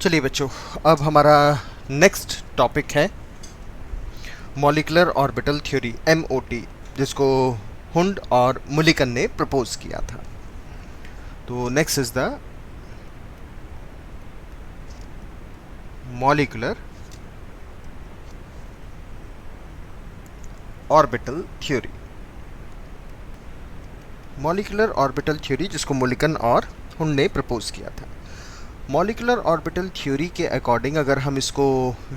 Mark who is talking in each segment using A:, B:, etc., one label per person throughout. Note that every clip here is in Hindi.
A: चलिए बच्चों, अब हमारा नेक्स्ट टॉपिक है मॉलिक्यूलर ऑर्बिटल थ्योरी MOT, जिसको हुंड और मुलिकन ने प्रपोज किया था। तो next is the molecular orbital theory. Molecular orbital theory जिसको मुलिकन और हुंड ने प्रपोज किया था। मॉलिक्यूलर ऑर्बिटल थ्योरी के अकॉर्डिंग अगर हम इसको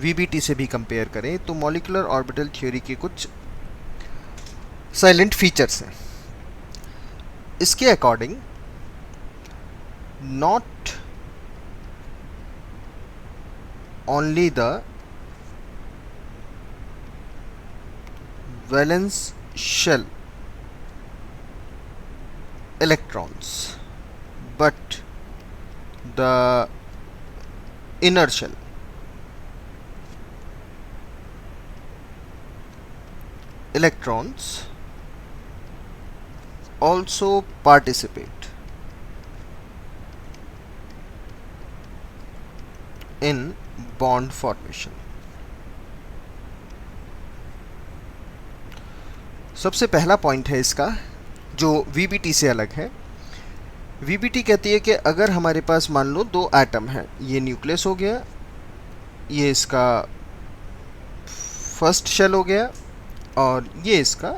A: VBT से भी कंपेयर करें तो मॉलिक्यूलर ऑर्बिटल थ्योरी के कुछ साइलेंट फीचर्स हैं। इसके according not only the valence shell electrons but the inner shell electrons also participate in bond formation। सबसे पहला पॉइंट है इसका जो VBT से अलग है। VBT कहती है कि अगर हमारे पास मान लो दो एटम हैं, ये न्यूक्लियस हो गया, ये इसका फर्स्ट शेल हो गया और ये इसका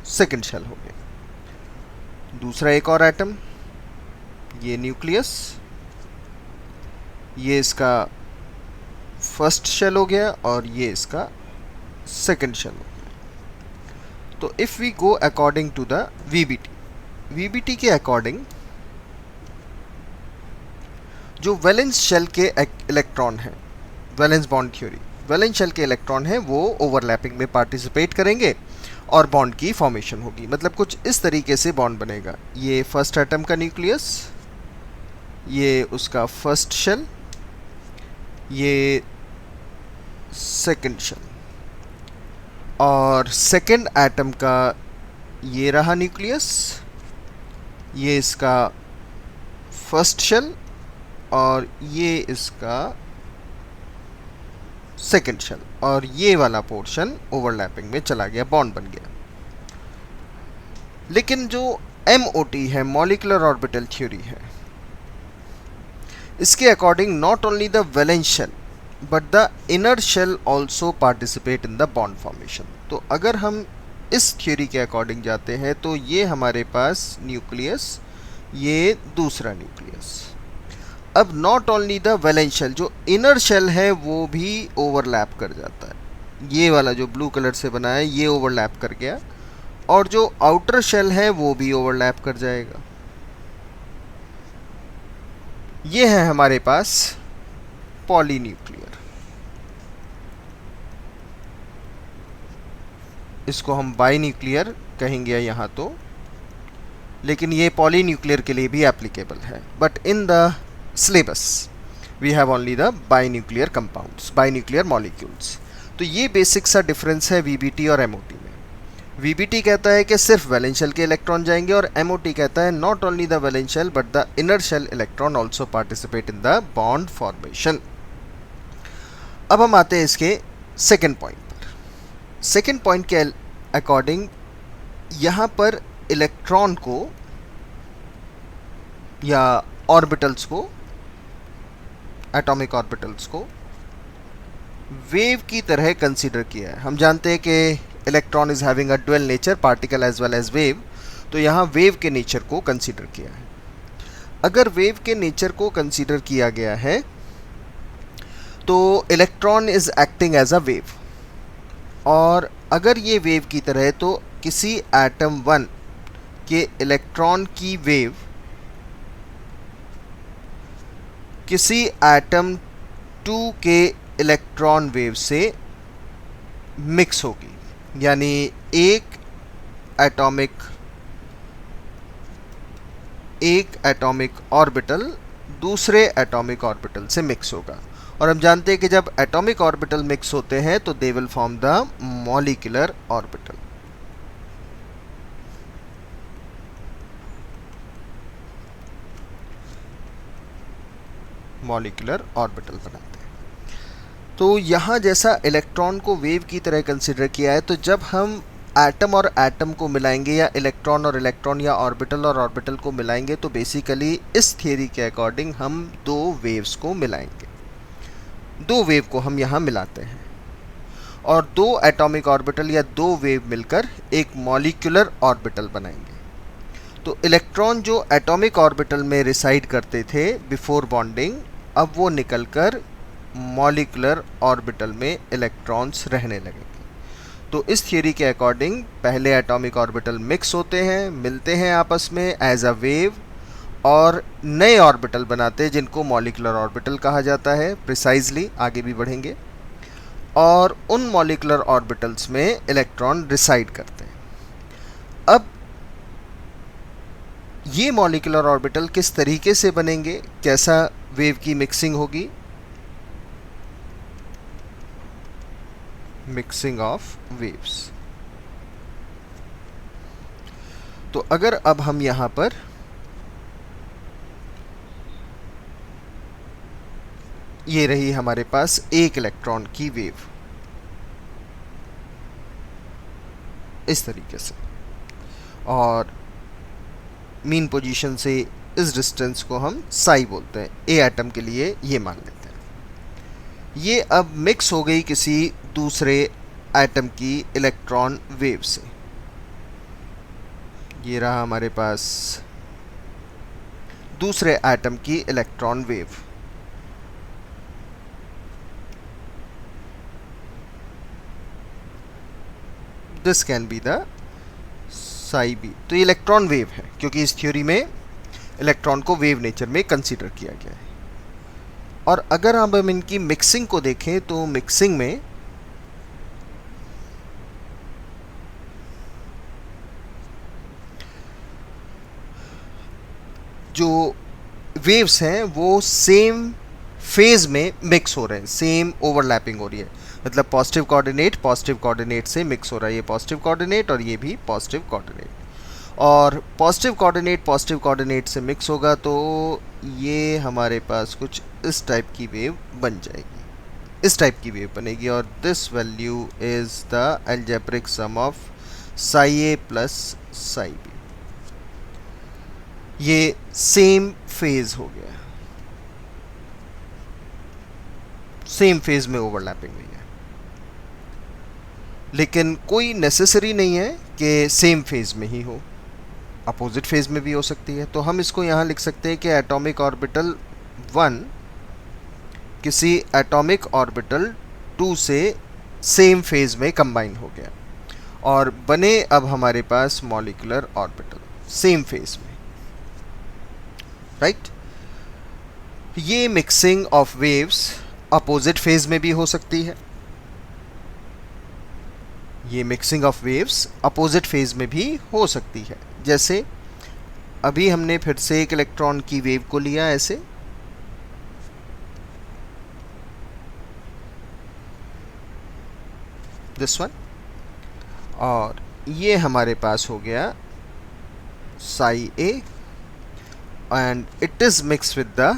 A: सेकंड शेल हो गया। दूसरा एक और एटम, ये न्यूक्लियस, ये इसका फर्स्ट शेल हो गया और ये इसका सेकंड शेल हो गया। तो if we go according to the VBT के अकॉर्डिंग जो वैलेंस शेल के इलेक्ट्रॉन हैं, valence bond theory, valence shell के इलेक्ट्रॉन हैं वो ओवरलैपिंग में पार्टिसिपेट करेंगे और बॉन्ड की फॉर्मेशन होगी। मतलब कुछ इस तरीके से बॉन्ड बनेगा। ये फर्स्ट एटम का न्यूक्लियस, ये उसका फर्स्ट शेल, ये सेकंड शेल, और सेकंड एटम का ये रहा न्यूक्लियस, ये इसका फर्स्ट शेल और ये इसका सेकंड शेल, और ये वाला पोर्शन ओवरलैपिंग में चला गया, बॉन्ड बन गया। लेकिन जो MOT है, मॉलिक्यूलर ऑर्बिटल थ्योरी है, इसके according not only the valence shell but the inner shell also participate in the bond formation. तो अगर हम इस थ्योरी के अकॉर्डिंग जाते हैं तो ये हमारे पास न्यूक्लियस, ये दूसरा न्यूक्लियस। अब not only the valence shell, जो इनर शेल है वो भी ओवरलैप कर जाता है। ये वाला जो ब्लू कलर से बना है ये ओवरलैप कर गया, और जो आउटर शेल है वो भी ओवरलैप कर जाएगा। ये है हमारे पास पॉलीन्यूक्लियर। इसको हम बाइन्यूक्लियर कहेंगे यहाँ तो, लेकिन ये पॉलीन्यूक्लियर के लिए भी एप्लीकेबल है। But in the syllabus we have only the binuclear compounds, binuclear molecules. तो ये बेसिक सा डिफरेंस है VBT और MOT में। VBT कहता है कि सिर्फ वैलेंस शेल के इलेक्ट्रॉन जाएंगे और MOT कहता है not only the valence shell but the inner shell electron also participate in the bond formation. अब हम आते हैं इसके सेकेंड पॉइंट पर। सेकेंड पॉइंट के अकॉर्डिंग यहाँ पर इलेक्ट्रॉन को या ऑर्बिटल्स को, एटॉमिक ऑर्बिटल्स को वेव की तरह कंसीडर किया है। हम जानते हैं कि electron is having a dual nature, particle as well as wave. तो यहाँ वेव के नेचर को कंसीडर किया है। अगर वेव के नेचर को कंसीडर किया गया है तो electron is acting as a wave, और अगर ये वेव की तरह है तो किसी एटम 1 के इलेक्ट्रॉन की वेव किसी एटम 2 के इलेक्ट्रॉन वेव से मिक्स होगी। यानी एक एटॉमिक ऑर्बिटल दूसरे एटॉमिक ऑर्बिटल से मिक्स होगा। और हम जानते हैं कि जब एटॉमिक ऑर्बिटल मिक्स होते हैं तो they will form the molecular orbital. Molecular orbital बनाते हैं। तो यहाँ जैसा इलेक्ट्रॉन को वेव की तरह कंसिडर किया है, तो जब हम एटम और एटम को मिलाएंगे या इलेक्ट्रॉन और इलेक्ट्रॉन या ऑर्बिटल और ऑर्बिटल को मिलाएंगे, तो बेसिकली इस थियरी के अकॉर्डिंग हम दो वेव्स को मिलाएंगे। दो वेव को हम यहाँ मिलाते हैं और दो एटॉमिक ऑर्बिटल या दो वेव मिलकर एक मॉलिक्यूलर ऑर्बिटल बनाएंगे। तो इलेक्ट्रॉन जो एटॉमिक ऑर्बिटल में रिसाइड करते थे बिफोर बॉन्डिंग, अब वो निकलकर मॉलिक्यूलर ऑर्बिटल में इलेक्ट्रॉन्स रहने लगेंगे। तो इस थियरी के अकॉर्डिंग पहले एटॉमिक ऑर्बिटल मिक्स होते हैं, मिलते हैं आपस में एज अ वेव और नए ऑर्बिटल बनाते हैं जिनको मॉलिक्यूलर ऑर्बिटल कहा जाता है। प्रिसाइजली आगे भी बढ़ेंगे और उन मॉलिक्यूलर ऑर्बिटल्स में इलेक्ट्रॉन रिसाइड करते हैं। अब ये मॉलिक्यूलर ऑर्बिटल किस तरीके से बनेंगे, कैसा वेव की मिक्सिंग होगी? Mixing of waves. तो अगर अब हम यहां पर ये रही हमारे पास एक इलेक्ट्रॉन की वेव इस तरीके से, और मीन पोजीशन से इस डिस्टेंस को हम साई बोलते हैं, ए एटम के लिए ये मान लेते हैं। ये अब मिक्स हो गई किसी दूसरे एटम की इलेक्ट्रॉन वेव से। ये रहा हमारे पास दूसरे एटम की electron wave. This can be the psi B. तो ये इलेक्ट्रॉन वेव है क्योंकि इस थ्योरी में इलेक्ट्रॉन को वेव नेचर में कंसीडर किया गया है। और अगर हम इनकी मिक्सिंग को देखें तो मिक्सिंग में जो वेव्स हैं वो सेम फेज में मिक्स हो रहे हैं, सेम ओवरलैपिंग हो रही है। मतलब पॉजिटिव कोऑर्डिनेट से मिक्स हो रहा है, ये पॉजिटिव कोऑर्डिनेट और ये भी पॉजिटिव कोऑर्डिनेट, और पॉजिटिव कोऑर्डिनेट से मिक्स होगा तो ये हमारे पास कुछ इस टाइप की वेव बन जाएगी, इस टाइप की वेव बनेगी। और this value is the algebraic sum of psi A plus psi B. ये सेम फेज हो गया, सेम फेज में ओवरलैपिंग हुई है। लेकिन कोई नेसेसरी नहीं है कि सेम फेज में ही हो, अपोजिट फेज में भी हो सकती है। तो हम इसको यहाँ लिख सकते हैं कि एटॉमिक ऑर्बिटल 1 किसी एटॉमिक ऑर्बिटल 2 से सेम फेज में कंबाइन हो गया और बने अब हमारे पास मॉलिक्यूलर ऑर्बिटल सेम फेज में, राइट। ये mixing of waves opposite phase में भी हो सकती है, ये mixing of waves opposite phase में भी हो सकती है। जैसे अभी हमने फिर से एक इलेक्ट्रॉन की वेव को लिया ऐसे, दिस वन, और ये हमारे पास हो गया psi A and it is mix with the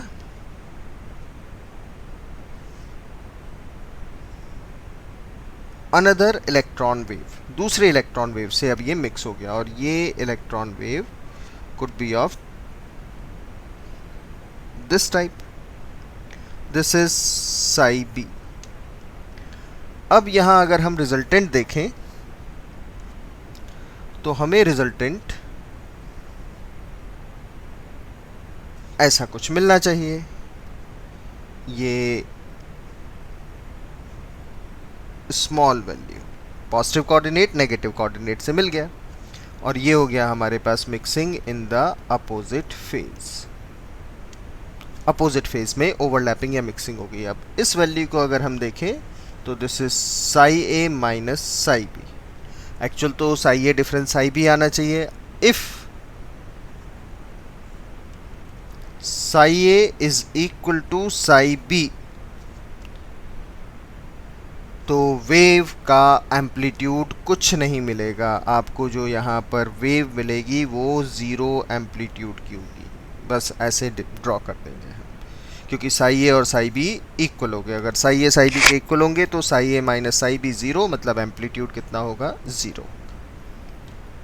A: another electron wave, दूसरे इलेक्ट्रॉन वेव से अब ये मिक्स हो गया और ये electron wave could be of this type, this is psi B. अब यहां अगर हम रिजल्टेंट देखें तो हमें रिजल्टेंट ऐसा कुछ मिलना चाहिए। ये small value positive coordinate negative coordinate से मिल गया और ये हो गया हमारे पास mixing in the opposite phase, opposite phase में ओवरलैपिंग या मिक्सिंग हो गई। अब इस वैल्यू को अगर हम देखें तो this is psi A minus psi B. Actual तो psi A difference psi B आना चाहिए। If psi A is equal to psi B तो वेव का एम्पलीट्यूड कुछ नहीं मिलेगा आपको, जो यहाँ पर वेव मिलेगी वो ज़ीरो एम्पलीट्यूड की होगी। बस ऐसे ड्रॉ कर देंगे हम, क्योंकि साई ए और साई बी इक्वल हो गए। अगर साई ए साई बी के इक्वल होंगे तो psi A minus psi B 0, मतलब एम्पलीट्यूड कितना होगा 0।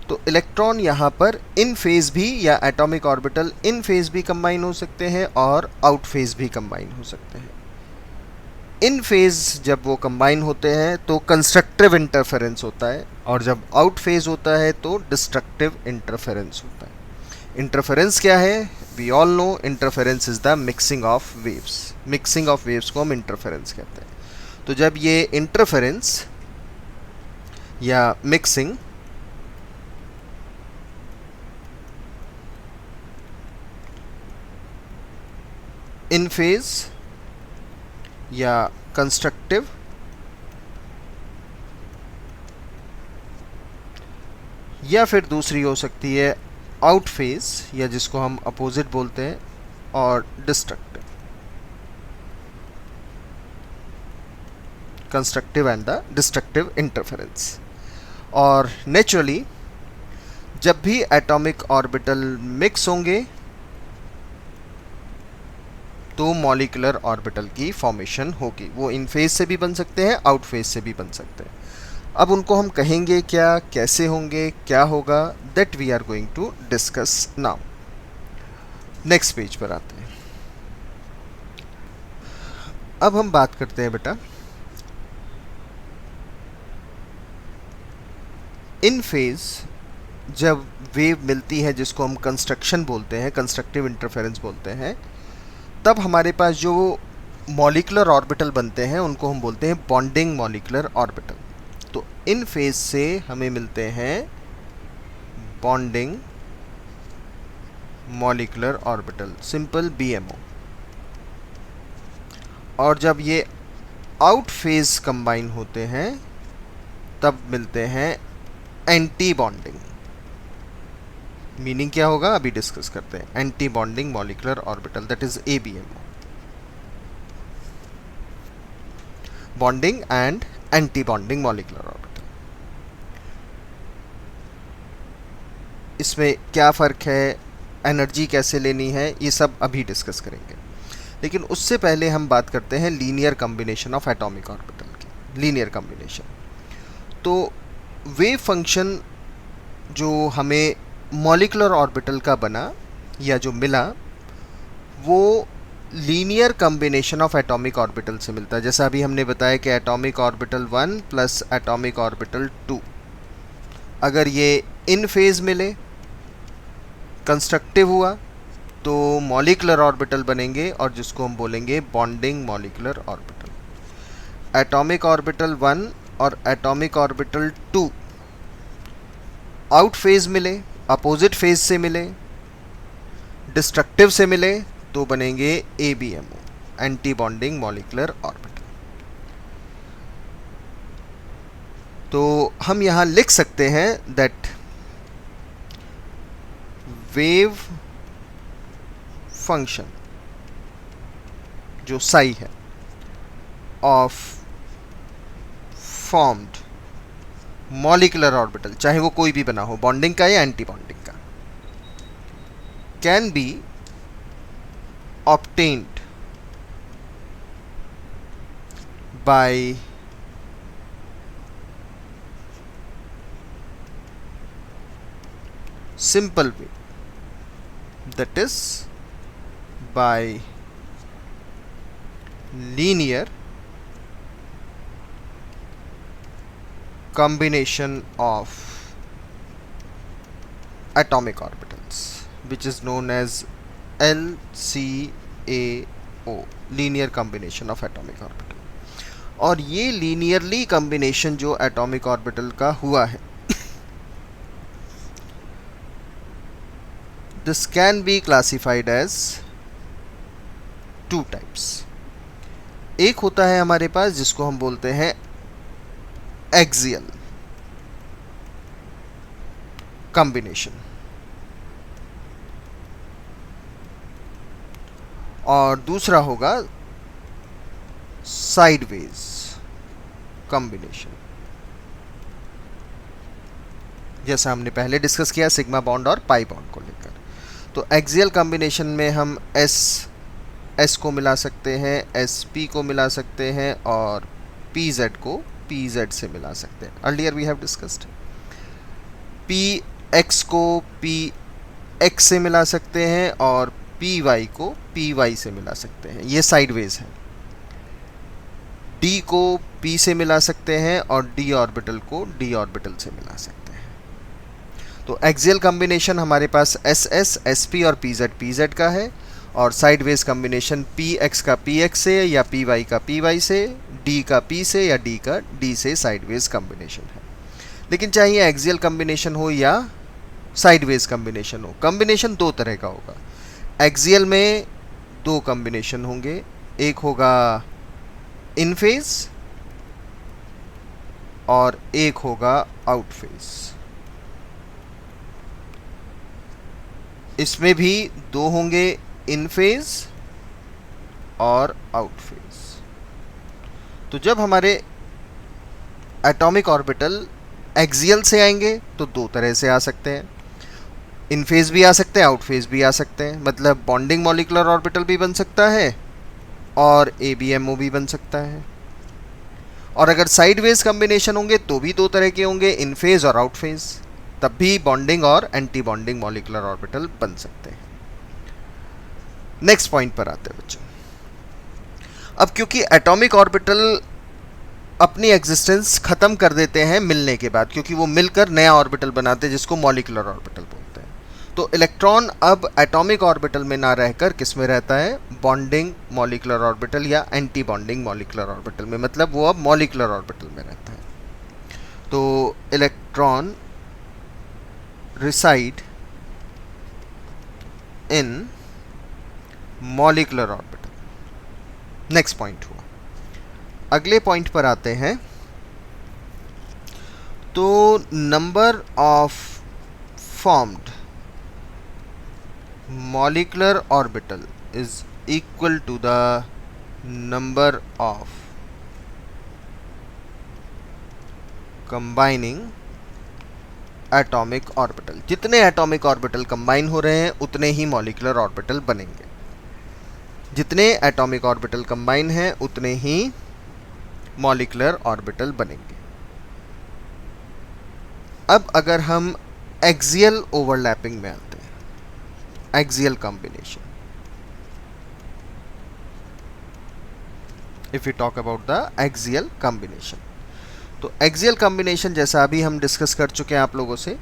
A: तो इलेक्ट्रॉन यहाँ पर इन फेज भी या एटॉमिक ऑर्बिटल इन फेज भी कंबाइन हो सकते हैं और आउट फेज भी कंबाइन हो सकते हैं। इन फेज जब वो कंबाइन होते हैं तो कंस्ट्रक्टिव इंटरफेरेंस होता है, और जब आउट फेज होता है तो डिस्ट्रक्टिव इंटरफेरेंस होता है। इंटरफेरेंस क्या है? We all know interference is the mixing of waves. Mixing of waves को हम इंटरफेरेंस कहते हैं। तो जब ये इंटरफेरेंस या मिक्सिंग इन फेज या कंस्ट्रक्टिव या फिर दूसरी हो सकती है आउट फेज, या जिसको हम अपोजिट बोलते हैं, और destructive. Constructive and the destructive interference. और नेचुरली जब भी एटॉमिक ऑर्बिटल मिक्स होंगे तो मॉलिक्यूलर ऑर्बिटल की फॉर्मेशन होगी। वो इन फेज से भी बन सकते हैं, आउट फेज से भी बन सकते हैं। अब उनको हम कहेंगे क्या, कैसे होंगे, क्या होगा, that we are going to discuss now. Next page पर आते हैं। अब हम बात करते हैं बेटा इन फेज जब वेव मिलती है, जिसको हम कंस्ट्रक्शन बोलते हैं, कंस्ट्रक्टिव इंटरफेरेंस बोलते हैं, तब हमारे पास जो मॉलिक्यूलर ऑर्बिटल बनते हैं उनको हम बोलते हैं बॉन्डिंग मॉलिक्यूलर ऑर्बिटल। तो इन फेज से हमें मिलते हैं bonding molecular orbital, simple BMO। और जब ये आउट फेज कंबाइन होते हैं तब मिलते हैं एंटी बॉन्डिंग। मीनिंग क्या होगा अभी डिस्कस करते हैं। Anti bonding molecular orbital, that is ABMO। Bonding and anti bonding molecular orbital, इसमें क्या फ़र्क है, एनर्जी कैसे लेनी है, ये सब अभी डिस्कस करेंगे। लेकिन उससे पहले हम बात करते हैं linear combination of atomic orbital की। लीनियर कॉम्बिनेशन, तो वेव फंक्शन जो हमें मॉलिक्यूलर ऑर्बिटल का बना या जो मिला, वो linear combination of atomic orbital से मिलता है। जैसा अभी हमने बताया कि atomic orbital 1 plus atomic orbital 2, अगर ये इन फेज मिले, कंस्ट्रक्टिव हुआ, तो मॉलिक्यूलर ऑर्बिटल बनेंगे और जिसको हम बोलेंगे bonding molecular orbital. Atomic orbital 1 और एटॉमिक ऑर्बिटल 2 आउट फेज मिले, अपोजिट फेज से मिले, डिस्ट्रक्टिव से मिले, तो बनेंगे ABMO, anti bonding molecular orbital. तो हम यहां लिख सकते हैं दैट वेव फंक्शन जो साई है ऑफ फॉर्म्ड मॉलिक्यूलर ऑर्बिटल, चाहे वो कोई भी बना हो, बॉन्डिंग का या एंटी बॉन्डिंग का, can be obtained by simple way, that is by linear combination of atomic orbitals, which is known as LCAO, linear combination of atomic orbital. और ये लीनियरली कॉम्बिनेशन जो एटॉमिक ऑर्बिटल का हुआ है, this can be classified as 2 types. एक होता है हमारे पास जिसको हम बोलते हैं एक्सियल कॉम्बिनेशन, और दूसरा होगा साइडवेज कॉम्बिनेशन, जैसा हमने पहले डिस्कस किया सिग्मा बॉन्ड और पाई बॉन्ड को लेकर। तो एक्सियल कॉम्बिनेशन में हम S S को मिला सकते हैं, SP को मिला सकते हैं और PZ को PZ से मिला सकते हैं. Earlier we have discussed. PX को PX से मिला सकते हैं और PY को PY से मिला सकते हैं. ये साइडवेज है. D को P से मिला सकते हैं और D ऑर्बिटल को D ऑर्बिटल से मिला सकते हैं. तो एक्सियल कॉम्बिनेशन हमारे पास SS, SP और PZ का है और साइडवेज कॉम्बिनेशन PX का PX से या PY का PY से, D का P से या D का D से साइडवेज कॉम्बिनेशन है. लेकिन चाहे एक्सियल कॉम्बिनेशन हो या साइडवेज कॉम्बिनेशन हो, कॉम्बिनेशन दो तरह का होगा. एक्सियल में दो कॉम्बिनेशन होंगे, एक होगा इन फेज और एक होगा आउट फेज. इसमें भी दो होंगे, इन फेज और आउट फेज. तो जब हमारे एटॉमिक ऑर्बिटल एक्सियल से आएंगे तो दो तरह से आ सकते हैं. इन फेज भी आ सकते हैं, आउट फेज भी आ सकते हैं. मतलब बॉन्डिंग मॉलिक्यूलर ऑर्बिटल भी बन सकता है और ABMO भी बन सकता है. और अगर साइडवेज कॉम्बिनेशन होंगे तो भी दो तरह के होंगे, इन फेज और आउट फेज. तब भी बॉन्डिंग और एंटी बॉन्डिंग मॉलिक्यूलर ऑर्बिटल बन सकते हैं. नेक्स्ट पॉइंट पर आते हैं बच्चों. अब क्योंकि एटॉमिक ऑर्बिटल अपनी एग्जिस्टेंस खत्म कर देते हैं मिलने के बाद, क्योंकि वो मिलकर नया ऑर्बिटल बनाते हैं जिसको मॉलिक्यूलर ऑर्बिटल बोलते हैं. तो इलेक्ट्रॉन अब एटॉमिक ऑर्बिटल में ना रहकर किस में रहता है? बॉन्डिंग मॉलिक्यूलर ऑर्बिटल या एंटी बॉन्डिंग मॉलिक्यूलर ऑर्बिटल में. मतलब वो अब मॉलिक्यूलर ऑर्बिटल में रहता है. तो electron reside in molecular orbital. Next point हुआ. अगले पॉइंट पर आते हैं. तो number of formed molecular orbital is equal to the number of combining atomic orbital. जितने एटॉमिक ऑर्बिटल कंबाइन हो रहे हैं उतने ही मॉलिक्यूलर ऑर्बिटल बनेंगे. जितने एटॉमिक ऑर्बिटल कंबाइन हैं उतने ही मॉलिक्यूलर ऑर्बिटल बनेंगे. अब अगर हम एक्सियल ओवरलैपिंग में आते हैं, axial combination, if you talk about the axial combination, तो एक्सियल कॉम्बिनेशन जैसा अभी हम डिस्कस कर चुके हैं आप लोगों से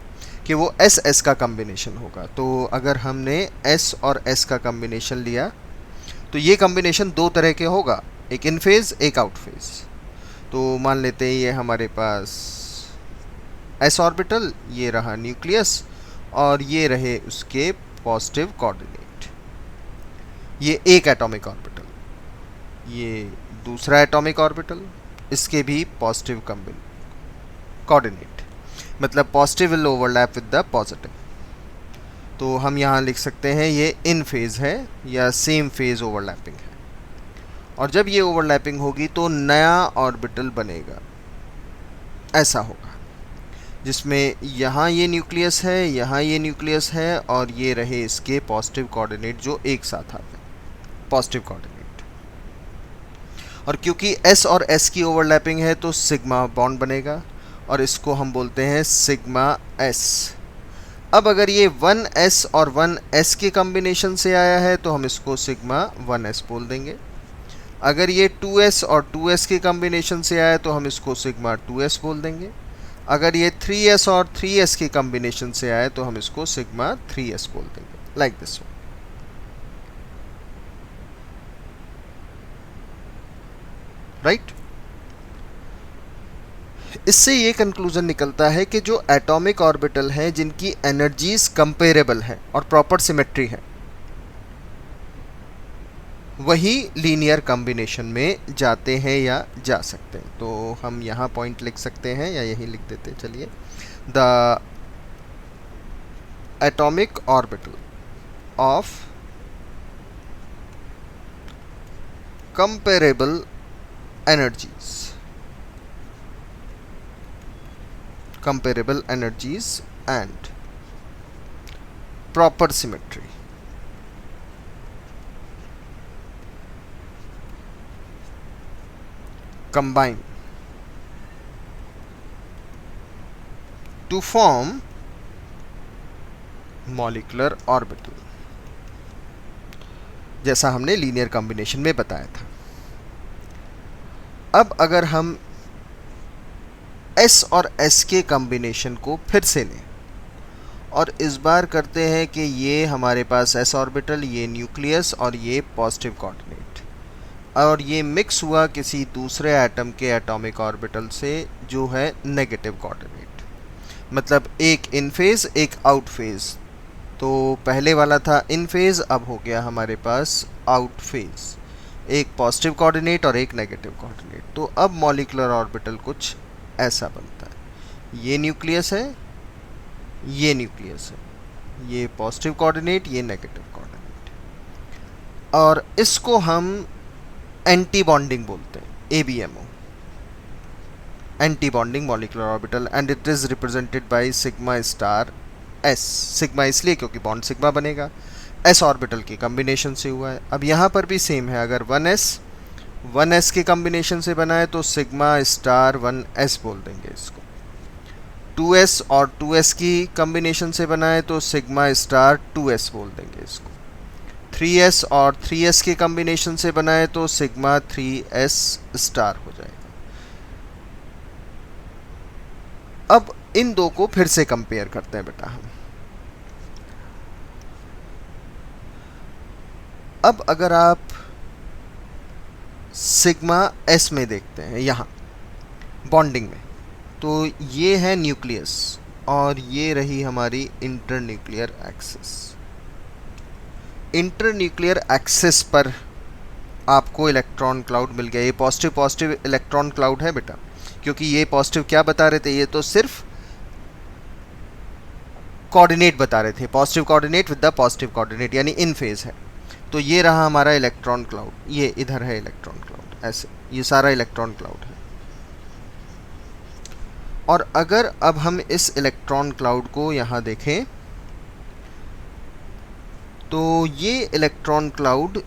A: कि वो SS का कॉम्बिनेशन होगा. तो अगर हमने S और S का कॉम्बिनेशन लिया तो ये कॉम्बिनेशन दो तरह के होगा, एक इन फेज एक आउट फेज. तो मान लेते हैं ये हमारे पास S ऑर्बिटल, ये रहा न्यूक्लियस और ये रहे उसके पॉजिटिव कोऑर्डिनेट. ये एक एटॉमिक ऑर्बिटल, ये दूसरा एटॉमिक ऑर्बिटल, इसके भी पॉजिटिव कोऑर्डिनेट. मतलब positive will overlap with the positive. तो हम यहाँ लिख सकते हैं ये इन फेज है या सेम फेज ओवरलैपिंग है. और जब ये ओवरलैपिंग होगी तो नया ऑर्बिटल बनेगा. ऐसा होगा जिसमें यहाँ ये न्यूक्लियस है, यहाँ ये न्यूक्लियस है और ये रहे इसके पॉजिटिव कोऑर्डिनेट जो एक साथ आ गए, पॉजिटिव कोऑर्डिनेट. और क्योंकि S और S की ओवरलैपिंग है तो सिग्मा बॉन्ड बनेगा और इसको हम बोलते हैं सिग्मा S. अब अगर ये 1S और 1S के कॉम्बिनेशन से आया है तो हम इसको सिग्मा 1S बोल देंगे. अगर ये 2S और 2S के कॉम्बिनेशन से आया तो हम इसको सिग्मा 2S बोल देंगे. अगर ये 3S और 3S के कॉम्बिनेशन से आया तो हम इसको सिग्मा 3S बोल देंगे. Like this one. राइट. इससे ये कंक्लूजन निकलता है कि जो एटॉमिक ऑर्बिटल हैं जिनकी एनर्जीज कंपेरेबल है और प्रॉपर सिमेट्री है, वही लीनियर कॉम्बिनेशन में जाते हैं या जा सकते हैं. तो हम यहाँ पॉइंट लिख सकते हैं या यही लिख देते हैं. चलिए, the atomic orbital of comparable energies and proper symmetry combine to form molecular orbital, जैसा हमने लीनियर कॉम्बिनेशन में बताया था। अब अगर हम s और s के कॉम्बिनेशन को फिर से लें और इस बार करते हैं कि ये हमारे पास s ऑर्बिटल, ये न्यूक्लियस और ये पॉजिटिव कोऑर्डिनेट, और ये मिक्स हुआ किसी दूसरे एटम के एटॉमिक ऑर्बिटल से जो है नेगेटिव कोऑर्डिनेट, मतलब एक इन फेज एक आउट फेज। तो पहले वाला था इन फेज, अब हो गया हमारे पास आउट फेज, एक पॉजिटिव कोऑर्डिनेट और एक नेगेटिव कोऑर्डिनेट। तो अब मॉलिक्यूलर ऑर्बिटल कुछ ऐसा बनता है, ये न्यूक्लियस है, ये न्यूक्लियस है, ये पॉजिटिव कोऑर्डिनेट, ये नेगेटिव कोऑर्डिनेट, और इसको हम एंटी बॉन्डिंग बोलते हैं, ABMO, anti bonding molecular orbital, and it is represented by sigma star s। Sigma इसलिए क्योंकि बॉन्ड सिग्मा बनेगा, s ऑर्बिटल के कॉम्बिनेशन से हुआ है। अब यहाँ पर भी सेम है, अगर 1s के कॉम्बिनेशन से बना है तो सिग्मा स्टार 1s बोल देंगे इसको। 2s और 2s की कॉम्बिनेशन से बना है तो सिग्मा स्टार 2s बोल देंगे इसको। 3s और 3s के कॉम्बिनेशन से बना है तो सिग्मा 3s स्टार हो जाएगा। अब इन दो को फिर से कंपेयर करते हैं बेटा हम। अब अगर आप सिग्मा s में देखते हैं यहाँ बॉन्डिंग में, तो ये है न्यूक्लियस और ये रही हमारी इंटरन्यूक्लियर एक्सिस। इंटरन्यूक्लियर एक्सिस पर आपको इलेक्ट्रॉन क्लाउड मिल गया। ये पॉजिटिव पॉजिटिव इलेक्ट्रॉन क्लाउड है बेटा, क्योंकि ये पॉजिटिव क्या बता रहे थे, ये तो सिर्फ कोऑर्डिनेट बता रहे थे, positive coordinate with the positive coordinate, यानी इन फेज है। तो ये रहा हमारा इलेक्ट्रॉन क्लाउड, ये इधर है इलेक्ट्रॉन क्लाउड, ऐसे ये सारा इलेक्ट्रॉन क्लाउड है। और अगर अब हम इस इलेक्ट्रॉन क्लाउड को यहाँ देखें तो ये इलेक्ट्रॉन क्लाउड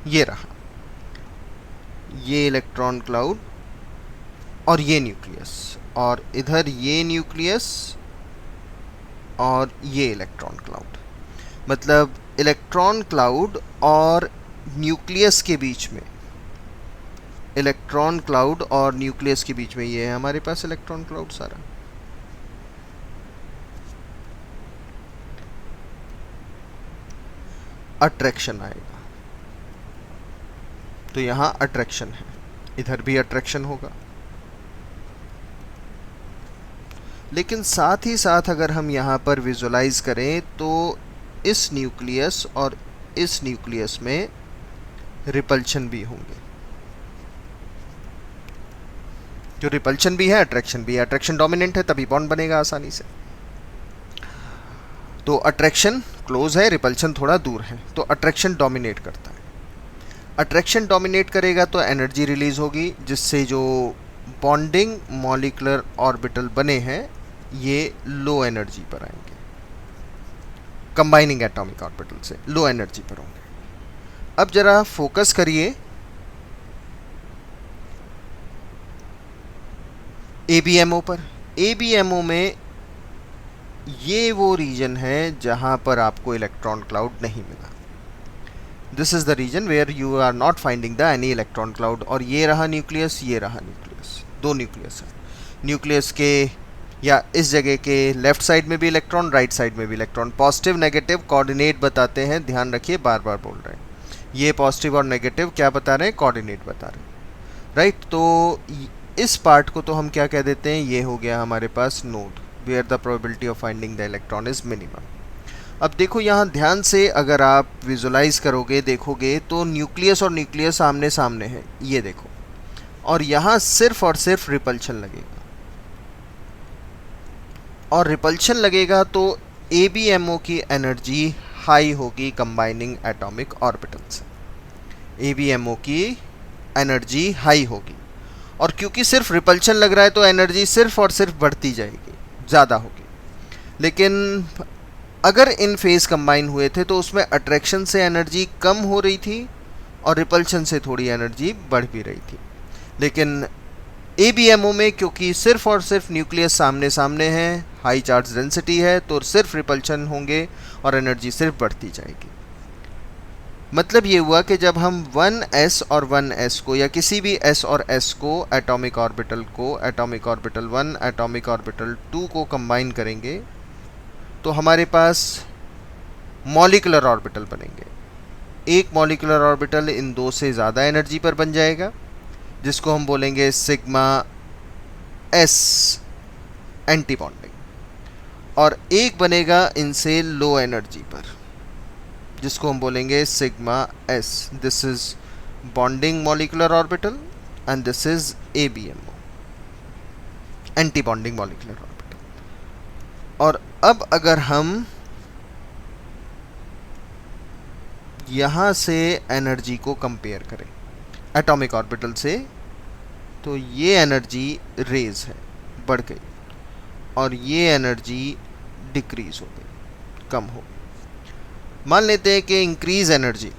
A: ये रहा, ये इलेक्ट्रॉन क्लाउड और ये न्यूक्लियस, और इधर ये न्यूक्लियस और ये इलेक्ट्रॉन क्लाउड। मतलब इलेक्ट्रॉन क्लाउड और न्यूक्लियस के बीच में, इलेक्ट्रॉन क्लाउड और न्यूक्लियस के बीच में ये है हमारे पास इलेक्ट्रॉन क्लाउड सारा। अट्रैक्शन आएगा तो यहां अट्रैक्शन है, इधर भी अट्रैक्शन होगा। लेकिन साथ ही साथ अगर हम यहाँ पर विजुलाइज करें तो इस न्यूक्लियस और इस न्यूक्लियस में रिपल्शन भी होंगे। जो रिपल्शन भी है अट्रैक्शन भी है, अट्रैक्शन डोमिनेंट है तभी बॉन्ड बनेगा आसानी से। तो अट्रैक्शन क्लोज है, रिपल्शन थोड़ा दूर है, तो अट्रैक्शन डोमिनेट करता है। अट्रैक्शन डोमिनेट करेगा तो एनर्जी रिलीज होगी, जिससे जो बॉन्डिंग मॉलिक्यूलर ऑर्बिटल बने हैं ये लो एनर्जी पर आएंगे, कंबाइनिंग एटॉमिक ऑर्बिटल से लो एनर्जी पर होंगे। अब जरा फोकस करिए ABMO पर। ABMO में ये वो रीजन है जहां पर आपको इलेक्ट्रॉन क्लाउड नहीं मिला। This is the region where you are not finding the any electron cloud. और ये रहा न्यूक्लियस, ये रहा न्यूक्लियस, दो न्यूक्लियस है। न्यूक्लियस के या इस जगह के लेफ्ट साइड में भी इलेक्ट्रॉन, राइट साइड में भी इलेक्ट्रॉन। पॉजिटिव नेगेटिव कोऑर्डिनेट बताते हैं, ध्यान रखिए, बार बार बोल रहे हैं। ये पॉजिटिव और नेगेटिव क्या बता रहे हैं, कोऑर्डिनेट बता रहे हैं, राइट। तो इस पार्ट को तो हम क्या कह देते हैं, ये हो गया हमारे पास node where the probability of finding the electron is minimum. अब देखो यहाँ ध्यान से अगर आप विजुलाइज करोगे, देखोगे तो न्यूक्लियस और न्यूक्लियस आमने सामने है, ये देखो, और यहाँ सिर्फ और सिर्फ रिपल्शन लगेगा। और रिपल्शन लगेगा तो ABMO की एनर्जी हाई होगी कंबाइनिंग एटॉमिक ऑर्बिटल से। ABMO की एनर्जी हाई होगी, और क्योंकि सिर्फ रिपल्शन लग रहा है तो एनर्जी सिर्फ और सिर्फ बढ़ती जाएगी, ज़्यादा होगी। लेकिन अगर इन फेज कंबाइन हुए थे तो उसमें अट्रैक्शन से एनर्जी कम हो रही थी और रिपल्शन से थोड़ी एनर्जी बढ़ भी रही थी। लेकिन ABMO में क्योंकि सिर्फ और सिर्फ न्यूक्लियस सामने सामने है, हाई चार्ज डेंसिटी है, तो सिर्फ रिपल्शन होंगे और एनर्जी सिर्फ बढ़ती जाएगी। मतलब ये हुआ कि जब हम 1s और 1s को या किसी भी s और s को एटॉमिक ऑर्बिटल 1 एटॉमिक ऑर्बिटल 2 को कंबाइन करेंगे तो हमारे पास मॉलिक्यूलर ऑर्बिटल बनेंगे। एक मॉलिक्यूलर ऑर्बिटल इन दो से ज़्यादा एनर्जी पर बन जाएगा, जिसको हम बोलेंगे सिग्मा s एंटी बॉन्डिंग, और एक बनेगा इनसे लो एनर्जी पर, जिसको हम बोलेंगे sigma s। This is bonding molecular orbital and this is ABMO, anti bonding molecular orbital. और अब अगर हम यहाँ से एनर्जी को कंपेयर करें एटॉमिक ऑर्बिटल से, तो ये एनर्जी रेज है, बढ़ गई, और ये एनर्जी डिक्रीज हो गई, कम हो गई। मान लेते हैं कि इंक्रीज एनर्जी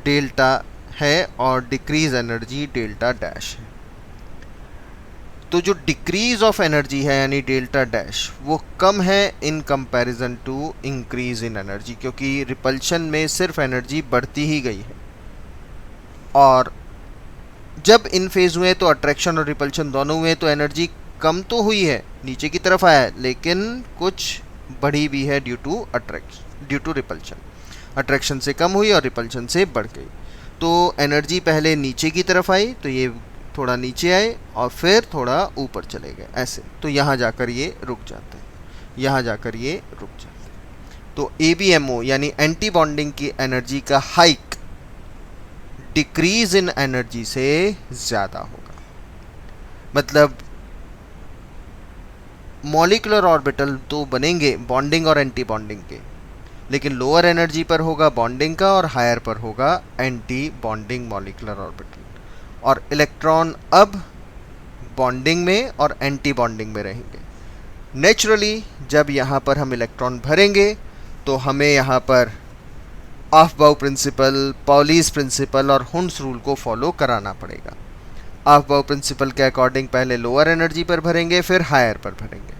A: डेल्टा है और डिक्रीज एनर्जी डेल्टा डैश है। तो जो डिक्रीज ऑफ एनर्जी है यानी डेल्टा डैश, वो कम है in comparison to increase in energy, क्योंकि रिपल्शन में सिर्फ एनर्जी बढ़ती ही गई है। और जब इन फेज हुए तो अट्रैक्शन और रिपल्शन दोनों हुए, तो एनर्जी कम तो हुई है, नीचे की तरफ आया है, लेकिन कुछ बढ़ी भी है ड्यू टू रिपल्शन। अट्रैक्शन से कम हुई और रिपल्शन से बढ़ गई। तो एनर्जी पहले नीचे की तरफ आई, तो ये थोड़ा नीचे आए और फिर थोड़ा ऊपर चले गए, ऐसे। तो यहाँ जाकर ये रुक जाते हैं, यहाँ जाकर ये रुक जाते हैं। तो ABMO यानी एंटी बॉन्डिंग की एनर्जी का हाइक डिक्रीज इन एनर्जी से ज़्यादा होगा। मतलब मॉलिक्यूलर ऑर्बिटल तो बनेंगे बॉन्डिंग और एंटी बॉन्डिंग के, लेकिन लोअर एनर्जी पर होगा बॉन्डिंग का और हायर पर होगा एंटी बॉन्डिंग मॉलिक्यूलर ऑर्बिटल। और इलेक्ट्रॉन अब बॉन्डिंग में और एंटी बॉन्डिंग में रहेंगे। नेचुरली जब यहाँ पर हम इलेक्ट्रॉन भरेंगे तो हमें यहाँ पर ऑफ-बाउ प्रिंसिपल, पॉलीज प्रिंसिपल और हुंड्स रूल को फॉलो कराना पड़ेगा। ऑफ-बाउ प्रिंसिपल के अकॉर्डिंग पहले लोअर एनर्जी पर भरेंगे, फिर हायर पर भरेंगे।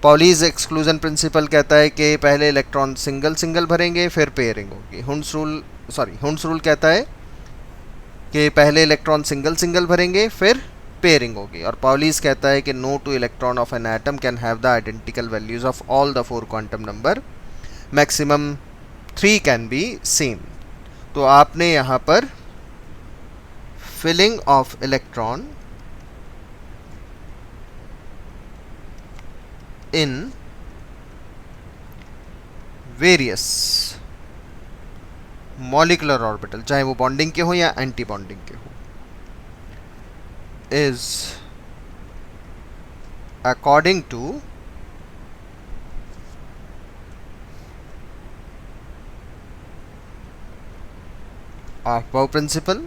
A: पॉलीज एक्सक्लूजन प्रिंसिपल कहता है कि पहले इलेक्ट्रॉन सिंगल सिंगल भरेंगे, फिर पेयरिंग होगी। हुंड्स रूल कहता है कि पहले इलेक्ट्रॉन सिंगल सिंगल भरेंगे, फिर पेयरिंग होगी। और पॉलीज कहता है कि no two electron of an atom can have the identical values of all the 4 quantum number, maximum 3 can be same. तो आपने यहाँ पर filling of electron in various molecular orbital, चाहे वो बॉन्डिंग के हो या एंटी बॉन्डिंग के हो, is according to aufbau principle,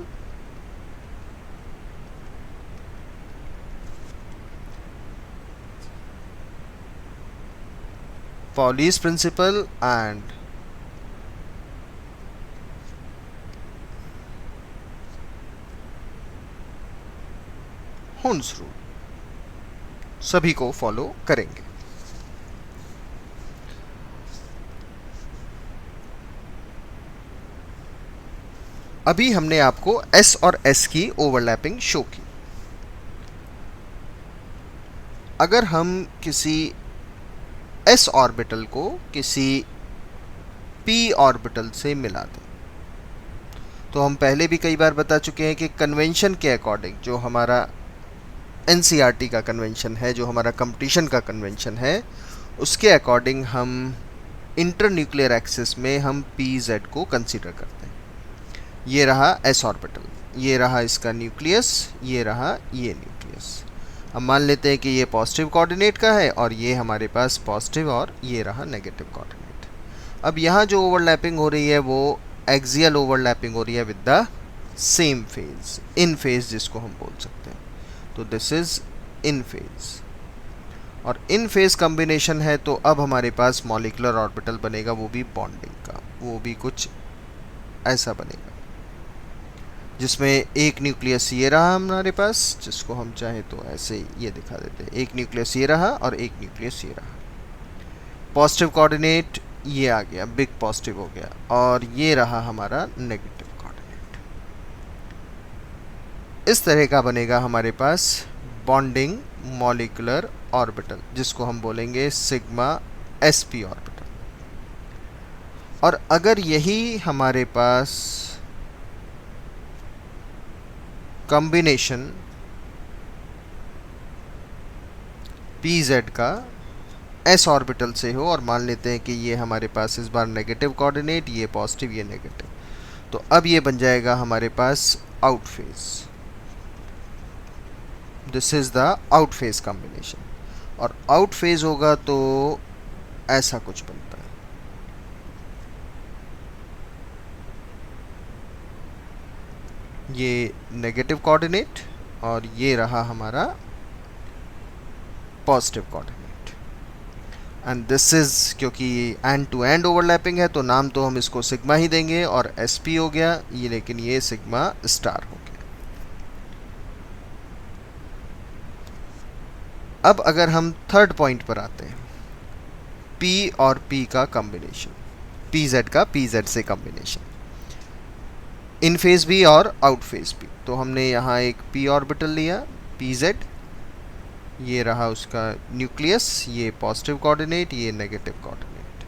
A: Pauli's principle and Hund's rule सभी को फॉलो करेंगे। अभी हमने आपको S और S की ओवरलैपिंग शो की। अगर हम किसी s ऑर्बिटल को किसी p ऑर्बिटल से मिला दें, तो हम पहले भी कई बार बता चुके हैं कि कन्वेंशन के अकॉर्डिंग, जो हमारा NCERT का कन्वेंशन है, जो हमारा कंपटीशन का कन्वेंशन है, उसके अकॉर्डिंग हम इंटर न्यूक्लियर एक्सिस में हम PZ को कंसीडर करते हैं। ये रहा s ऑर्बिटल, ये रहा इसका न्यूक्लियस, ये रहा ये न्यूक्लियस। अब मान लेते हैं कि ये पॉजिटिव कोऑर्डिनेट का है और ये हमारे पास पॉजिटिव, और ये रहा नेगेटिव कोऑर्डिनेट। अब यहाँ जो ओवरलैपिंग हो रही है वो एक्सियल ओवरलैपिंग हो रही है with the same phase, in phase जिसको हम बोल सकते हैं। तो दिस इज इन फेज, और इन फेज कॉम्बिनेशन है, तो अब हमारे पास मॉलिक्यूलर ऑर्बिटल बनेगा, वो भी बॉन्डिंग का। वो भी कुछ ऐसा बनेगा, जिसमें एक न्यूक्लियस ये रहा हमारे पास, जिसको हम चाहे तो ऐसे ये दिखा देते हैं, एक न्यूक्लियस ये रहा और एक न्यूक्लियस ये रहा। पॉजिटिव कोऑर्डिनेट ये आ गया, बिग पॉजिटिव हो गया, और ये रहा हमारा नेगेटिव कोऑर्डिनेट। इस तरह का बनेगा हमारे पास बॉन्डिंग मॉलिक्यूलर ऑर्बिटल, जिसको हम बोलेंगे सिग्मा sp ऑर्बिटल। और अगर यही हमारे पास कॉम्बिनेशन pz का s ऑर्बिटल से हो, और मान लेते हैं कि ये हमारे पास इस बार नेगेटिव कोऑर्डिनेट, ये पॉजिटिव ये नेगेटिव, तो अब ये बन जाएगा हमारे pass out phase. This is the out phase combination. और आउट फेज होगा तो ऐसा कुछ बनता है। ये नेगेटिव कोऑर्डिनेट और ये रहा हमारा positive coordinate. And this is, क्योंकि एंड टू एंड ओवरलैपिंग है तो नाम तो हम इसको सिग्मा ही देंगे, और sp हो गया ये, लेकिन ये सिग्मा स्टार हो गया। अब अगर हम थर्ड पॉइंट पर आते हैं, p और p का कॉम्बिनेशन, pz का pz से कॉम्बिनेशन, इन फेज भी और आउट फेज भी। तो हमने यहाँ एक p ऑर्बिटल लिया pz, ये रहा उसका न्यूक्लियस, ये पॉजिटिव कोऑर्डिनेट ये नेगेटिव कोऑर्डिनेट,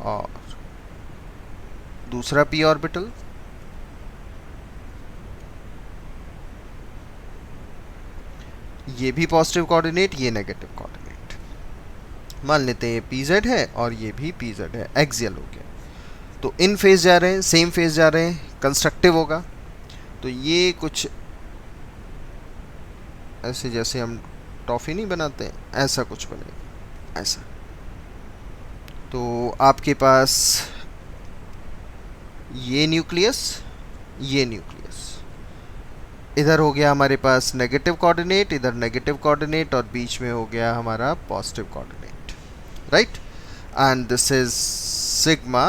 A: और दूसरा p ऑर्बिटल, ये भी पॉजिटिव कोऑर्डिनेट ये नेगेटिव कोऑर्डिनेट। मान लेते हैं ये pz है और ये भी pz है, एक्सियल हो गया। तो इन फेज जा रहे हैं, सेम फेज जा रहे हैं, कंस्ट्रक्टिव होगा। तो ये कुछ ऐसे जैसे हम टॉफ़ी नहीं बनाते हैं, ऐसा कुछ बनेगा ऐसा। तो आपके पास ये न्यूक्लियस ये न्यूक्लियस, इधर हो गया हमारे पास नेगेटिव कोऑर्डिनेट, इधर नेगेटिव कोऑर्डिनेट, और बीच में हो गया हमारा positive coordinate, right. And this is sigma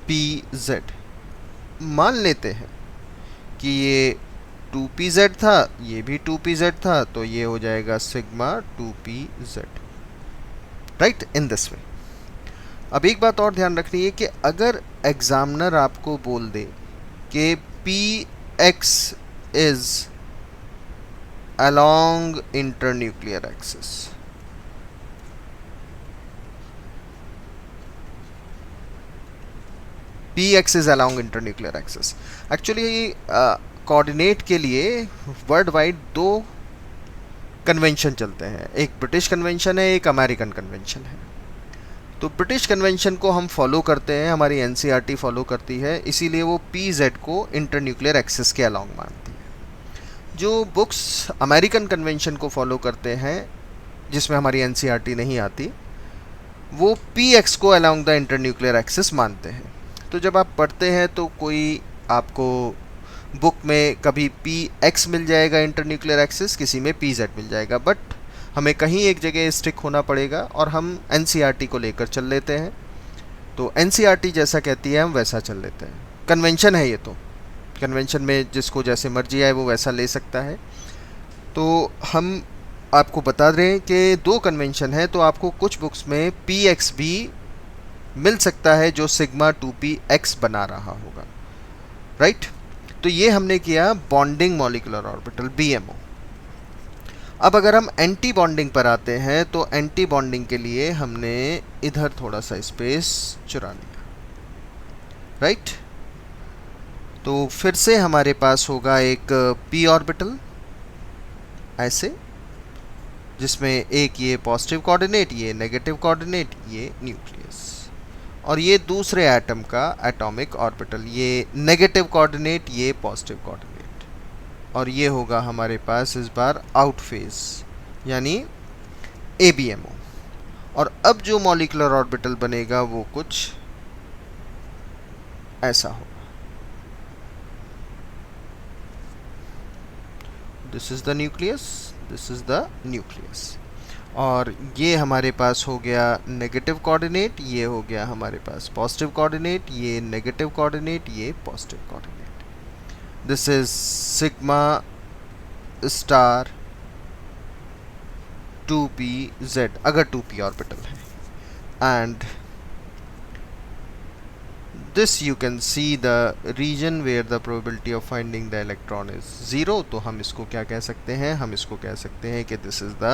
A: pz। मान लेते हैं कि ये 2pz था, ये भी 2pz था, तो ये हो जाएगा sigma 2pz, right, in this way. अब एक बात और ध्यान रखनी है कि अगर एग्जामिनर आपको बोल दे कि px is along internuclear axis, px is along internuclear axis, actually coordinate के लिए वर्ल्ड वाइड दो कन्वेंशन चलते हैं, एक ब्रिटिश कन्वेंशन है, एक अमेरिकन कन्वेंशन है। तो ब्रिटिश कन्वेंशन को हम फॉलो करते हैं, हमारी एनसीईआरटी फॉलो करती है, इसीलिए वो pz को इंटरन्यूक्लियर एक्सिस के अलॉन्ग मानती है। जो बुक्स अमेरिकन कन्वेंशन को फॉलो करते हैं, जिसमें हमारी एनसीईआरटी नहीं आती, वो px को अलॉन्ग द इंटरन्यूक्लियर एक्सिस मानते हैं। तो जब आप पढ़ते हैं तो कोई आपको बुक में कभी px मिल जाएगा इंटरन्यूक्लियर एक्सिस, किसी में pz मिल जाएगा, बट हमें कहीं एक जगह स्टिक होना पड़ेगा और हम एनसीईआरटी को लेकर चल लेते हैं। तो एनसीईआरटी जैसा कहती है हम वैसा चल लेते हैं। कन्वेंशन है ये, तो कन्वेंशन में जिसको जैसे मर्जी आए वो वैसा ले सकता है। तो हम आपको बता रहे हैं कि दो कन्वेंशन है, तो आपको कुछ बुक्स में px भी मिल सकता है जो सिग्मा 2px बना रहा होगा, राइट। तो ये हमने किया बॉन्डिंग मॉलिक्यूलर ऑर्बिटल BMO। अब अगर हम एंटी बॉन्डिंग पर आते हैं तो एंटी बॉन्डिंग के लिए हमने इधर थोड़ा सा स्पेस चुरा लिया, राइट। तो फिर से हमारे पास होगा एक p ऑर्बिटल ऐसे, जिसमें एक ये पॉजिटिव कोऑर्डिनेट ये नेगेटिव कोऑर्डिनेट ये न्यूक्लियस, और ये दूसरे एटम का एटॉमिक ऑर्बिटल, ये नेगेटिव कोऑर्डिनेट ये पॉजिटिव कोऑर्डिनेट, और ये होगा हमारे पास इस बार आउट फेज यानी ABMO। और अब जो मॉलिक्यूलर ऑर्बिटल बनेगा वो कुछ ऐसा होगा। This is the nucleus, this is the nucleus. और ये हमारे पास हो गया नेगेटिव कोऑर्डिनेट, ये हो गया हमारे पास पॉजिटिव कोऑर्डिनेट, ये नेगेटिव कोऑर्डिनेट, ये positive coordinate. This is sigma star 2pz अगर 2p ऑर्बिटल है, and this you can see the region where the probability of finding the electron is 0। तो हम इसको क्या कह सकते हैं, हम इसको कह सकते हैं कि this is the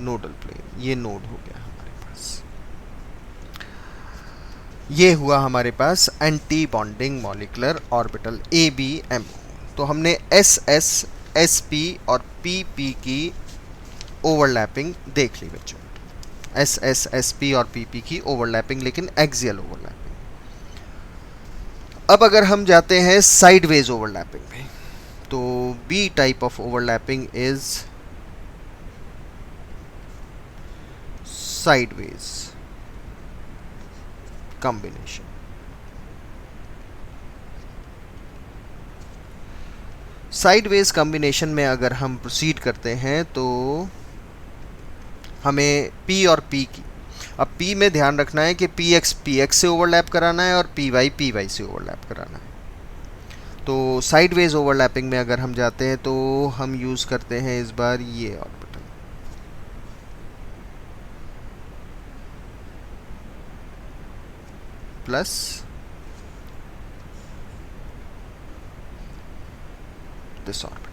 A: nodal plane। ये नोड हो गया हमारे पास। ये हुआ हमारे पास anti bonding molecular orbital ABMO। तो हमने SS, SP और PP की ओवरलैपिंग देख ली बच्चों, SS, SP और PP की ओवरलैपिंग, लेकिन एक्सियल ओवरलैपिंग। अब अगर हम जाते हैं साइडवेज ओवरलैपिंग में, तो B type of overlapping is sideways combination. Sideways combination में अगर हम प्रोसीड करते हैं तो हमें P और P की, अब P में ध्यान रखना है कि PX PX से ओवरलैप कराना है और PY PY से ओवरलैप कराना है। तो साइडवेज ओवरलैपिंग में अगर हम जाते हैं तो हम यूज़ करते हैं इस बार ये ऑर्बिटल, प्लस दिस ऑर्बिटल।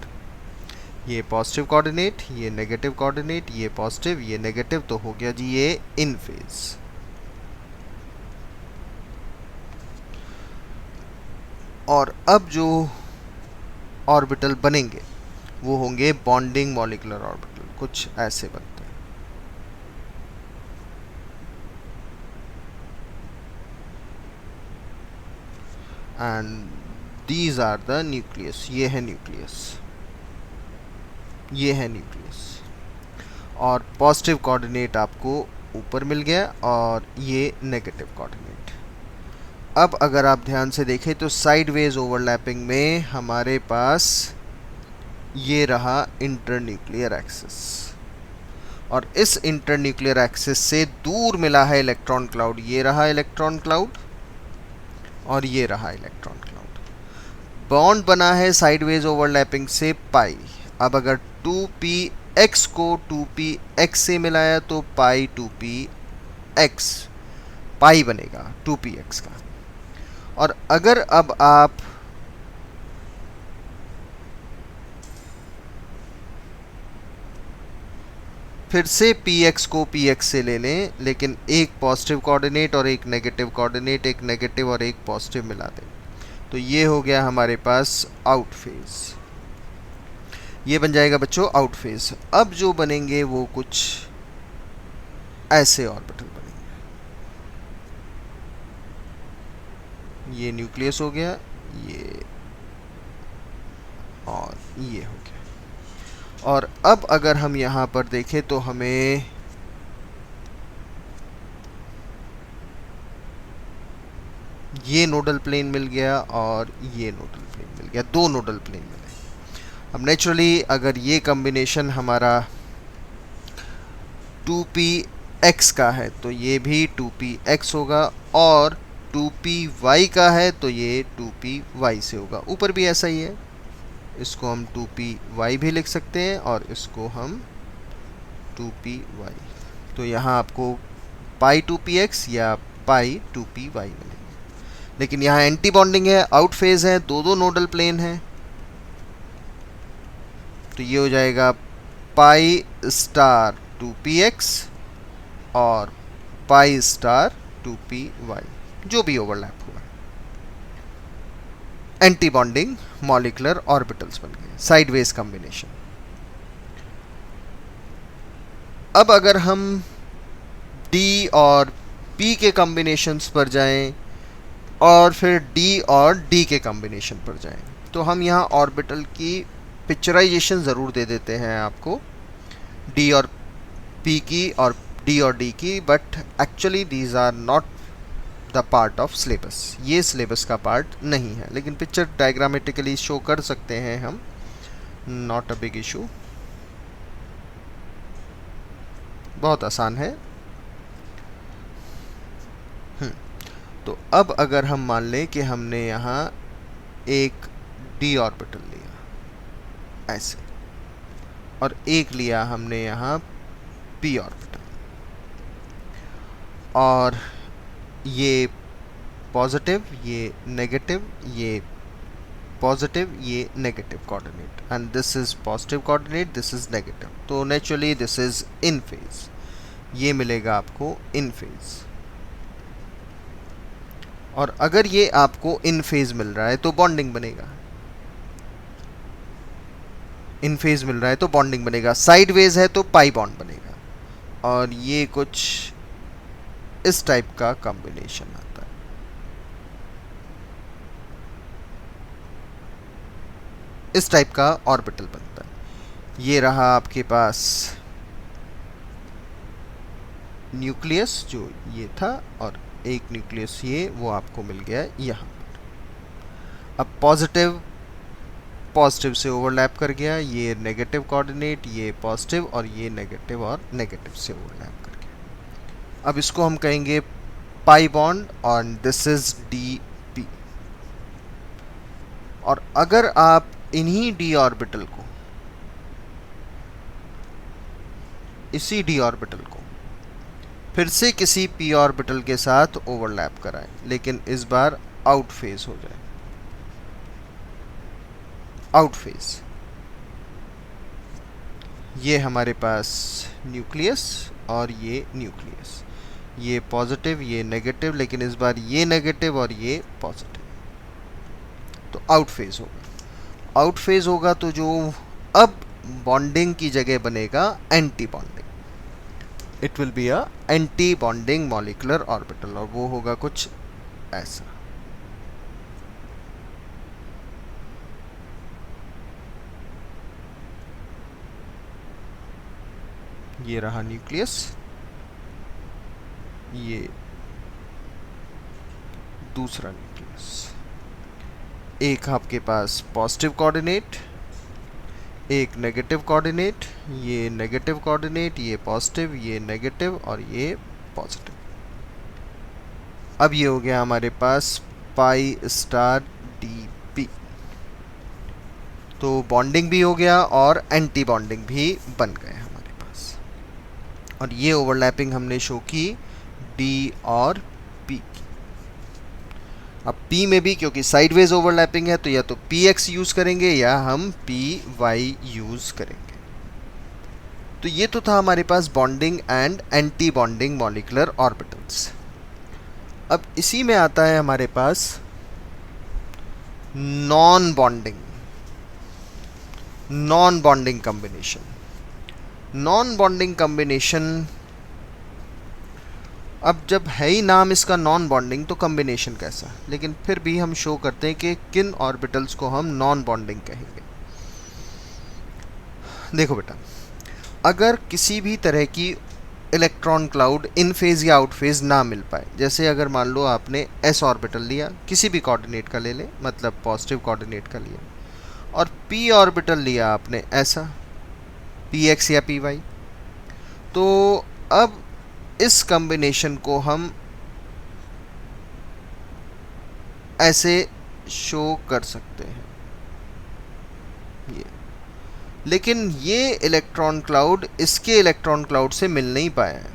A: ये पॉजिटिव कोऑर्डिनेट, ये नेगेटिव कोऑर्डिनेट, ये पॉजिटिव, ये नेगेटिव, तो हो गया जी ये इन फेज। और अब जो ऑर्बिटल बनेंगे वो होंगे बॉन्डिंग मॉलिक्यूलर ऑर्बिटल, कुछ ऐसे बनते हैं। And these are the nucleus. ये है न्यूक्लियस, ये है न्यूक्लियस। और पॉजिटिव कोऑर्डिनेट आपको ऊपर मिल गया और ये नेगेटिव कोऑर्डिनेट। अब अगर आप ध्यान से देखें तो साइडवेज ओवरलैपिंग में हमारे पास ये रहा इंटरन्यूक्लियर एक्सिस, और इस इंटरन्यूक्लियर एक्सिस से दूर मिला है इलेक्ट्रॉन क्लाउड। ये रहा इलेक्ट्रॉन क्लाउड और ये रहा इलेक्ट्रॉन क्लाउड। बॉन्ड बना है साइडवेज ओवरलैपिंग से पाई। अब अगर 2px को 2px से मिलाया तो पाई 2px, पाई बनेगा 2px का। और अगर अब आप फिर से px को px से ले लें, लेकिन एक पॉजिटिव कोऑर्डिनेट और एक नेगेटिव कोऑर्डिनेट, एक नेगेटिव और एक पॉजिटिव मिला दें, तो ये हो गया हमारे पास आउट फेज। ये बन जाएगा बच्चों आउट फेज। अब जो बनेंगे वो कुछ ऐसे ऑर्बिटल बनेंगे। ये न्यूक्लियस हो गया, ये और ये हो गया। और अब अगर हम यहाँ पर देखें तो हमें ये नोडल प्लेन मिल गया और ये नोडल प्लेन मिल गया, दो नोडल प्लेन मिले। अब नेचुरली अगर ये कॉम्बिनेशन हमारा 2px का है तो ये भी 2px होगा, और 2py का है तो ये 2py से होगा। ऊपर भी ऐसा ही है, इसको हम 2py भी लिख सकते हैं और इसको हम 2py। तो यहाँ आपको पाई 2px या पाई 2py मिलेंगे। लेकिन यहाँ एंटी बॉन्डिंग है, आउट फेज है, दो नोडल प्लेन है, तो ये हो जाएगा पाई स्टार 2px और पाई स्टार 2py, जो भी ओवरलैप हुआ। एंटी बॉन्डिंग मॉलिक्यूलर ऑर्बिटल्स बन गए, साइडवेज कॉम्बिनेशन। अब अगर हम D और P के कॉम्बिनेशंस पर जाएं और फिर D और D के कॉम्बिनेशन पर जाएं, तो हम यहाँ ऑर्बिटल की पिक्चराइजेशन ज़रूर दे देते हैं आपको, D और P की और D और D की, but actually these are not the part of syllabus. ये सिलेबस का पार्ट नहीं है, लेकिन पिक्चर डायग्रामेटिकली शो कर सकते हैं हम, नॉट अ बिग इशू। बहुत आसान है। तो अब अगर हम मान लें कि हमने यहाँ एक d ऑर्बिटल लिया ऐसे, और एक लिया हमने यहाँ p ऑर्बिटल, और ये पॉजिटिव, ये नेगेटिव, ये पॉजिटिव, ये negative coordinate, and this is positive coordinate, this is negative, तो naturally this is in phase, ये मिलेगा आपको इन फेज। और अगर ये आपको इन फेज मिल रहा है तो बॉन्डिंग बनेगा, इन फेज मिल रहा है तो बॉन्डिंग बनेगा, साइडवेज है तो पाई बॉन्ड बनेगा, और ये कुछ इस टाइप का कॉम्बिनेशन आता है। इस टाइप का ऑर्बिटल बनता है। ये रहा आपके पास न्यूक्लियस जो ये था, और एक न्यूक्लियस ये वो आपको मिल गया है यहाँ पर। अब पॉजिटिव पॉजिटिव से ओवरलैप कर गया, ये नेगेटिव कोऑर्डिनेट, ये पॉजिटिव, और ये नेगेटिव और नेगेटिव से ओवरलैप कर गया। अब इसको हम कहेंगे पाई बॉन्ड, और दिस इज डी पी। और अगर आप इन्हीं डी ऑर्बिटल को, इसी डी ऑर्बिटल को फिर से किसी पी ऑर्बिटल के साथ ओवरलैप कराएं, लेकिन इस बार आउट फेज हो जाए, आउट फेज। ये हमारे पास न्यूक्लियस और ये न्यूक्लियस, ये पॉजिटिव, ये नेगेटिव, लेकिन इस बार ये नेगेटिव और ये पॉजिटिव, तो आउट फेज होगा। आउट फेज होगा तो जो अब बॉन्डिंग की जगह बनेगा anti bonding, it will be a anti bonding molecular orbital, और वो होगा कुछ ऐसा। ये रहा न्यूक्लियस, ये दूसरा न्यूक्लियस, एक आपके पास पॉजिटिव कोऑर्डिनेट, एक नेगेटिव कोऑर्डिनेट, ये नेगेटिव कोऑर्डिनेट, ये पॉजिटिव, ये नेगेटिव, और ये पॉजिटिव। अब ये हो गया हमारे पास पाई स्टार डी पी, तो बॉन्डिंग भी हो गया और एंटी बॉन्डिंग भी बन गए हमारे पास। और ये ओवरलैपिंग हमने शो की डी और पी की। अब P में भी क्योंकि साइडवेज ओवरलैपिंग है, तो या तो PX यूज करेंगे या हम PY यूज करेंगे। तो ये तो था हमारे पास bonding and anti bonding molecular orbitals. अब इसी में आता है हमारे पास non bonding combination. Non bonding combination, अब जब है ही नाम इसका नॉन बॉन्डिंग, तो कॉम्बिनेशन कैसा, लेकिन फिर भी हम शो करते हैं कि किन ऑर्बिटल्स को हम नॉन बॉन्डिंग कहेंगे। देखो बेटा, अगर किसी भी तरह की इलेक्ट्रॉन क्लाउड इन फेज या आउट फेज ना मिल पाए, जैसे अगर मान लो आपने s ऑर्बिटल लिया, किसी भी कोऑर्डिनेट का ले लें, मतलब पॉजिटिव कोऑर्डिनेट का लिया, और p ऑर्बिटल लिया आपने ऐसा, px या py, तो अब इस कॉम्बिनेशन को हम ऐसे शो कर सकते हैं ये, लेकिन ये इलेक्ट्रॉन क्लाउड इसके इलेक्ट्रॉन क्लाउड से मिल नहीं पाया है,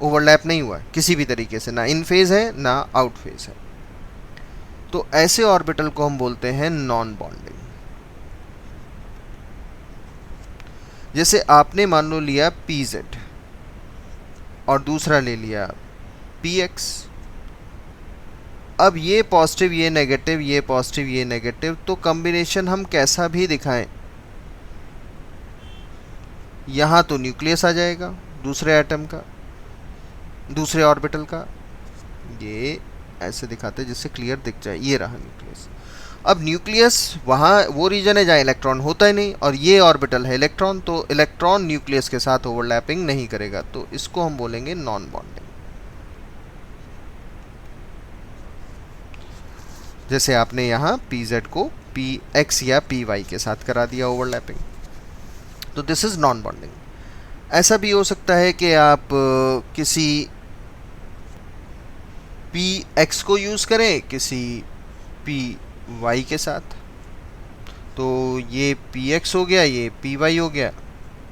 A: ओवरलैप नहीं हुआ है किसी भी तरीके से, ना इन फेज है ना आउट फेज है। तो ऐसे ऑर्बिटल को हम बोलते हैं नॉन बॉन्डिंग। जैसे आपने मान लो लिया pz और दूसरा ले लिया px, अब ये पॉजिटिव ये नेगेटिव, ये पॉजिटिव ये नेगेटिव, तो कॉम्बिनेशन हम कैसा भी दिखाएं, यहाँ तो न्यूक्लियस आ जाएगा दूसरे एटम का, दूसरे ऑर्बिटल का, ये ऐसे दिखाते हैं जिससे क्लियर दिख जाए, ये रहा न्यूक्लियस। अब न्यूक्लियस वहाँ वो रीजन है जहाँ इलेक्ट्रॉन होता ही नहीं, और ये ऑर्बिटल है इलेक्ट्रॉन, तो इलेक्ट्रॉन न्यूक्लियस के साथ ओवरलैपिंग नहीं करेगा, तो इसको हम बोलेंगे नॉन बॉन्डिंग। जैसे आपने यहाँ pz को px या py के साथ करा दिया ओवरलैपिंग, तो दिस इज नॉन बॉन्डिंग। ऐसा भी हो सकता है कि आप किसी px को यूज़ करें किसी py के साथ, तो ये px हो गया, ये py हो गया,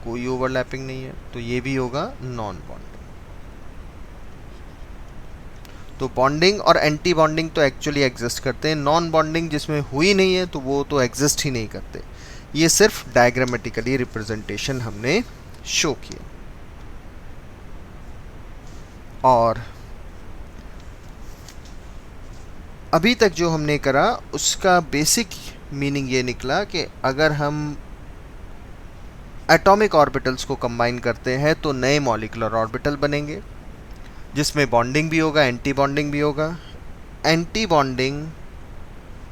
A: कोई ओवरलैपिंग नहीं है, तो ये भी होगा नॉन बॉन्डिंग। तो बॉन्डिंग और एंटी बॉन्डिंग तो एक्चुअली एग्जिस्ट करते हैं, नॉन बॉन्डिंग जिसमें हुई नहीं है तो वो तो एग्जिस्ट ही नहीं करते। ये सिर्फ डायग्रामेटिकली रिप्रेजेंटेशन हमने शो किया। और अभी तक जो हमने करा उसका बेसिक मीनिंग ये निकला कि अगर हम एटॉमिक ऑर्बिटल्स को कंबाइन करते हैं तो नए मॉलिक्यूलर ऑर्बिटल बनेंगे, जिसमें बॉन्डिंग भी होगा, एंटी बॉन्डिंग भी होगा। एंटी बॉन्डिंग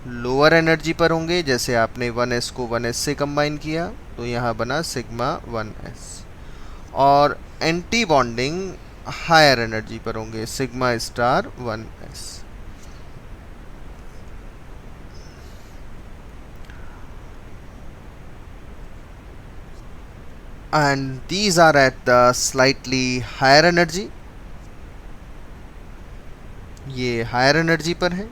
A: लोअर एनर्जी पर होंगे, जैसे आपने 1s को 1s से कंबाइन किया तो यहाँ बना सिग्मा 1s, और एंटी बॉन्डिंग हायर एनर्जी पर होंगे, sigma star 1s। and these are at the slightly higher energy, ये हायर एनर्जी पर है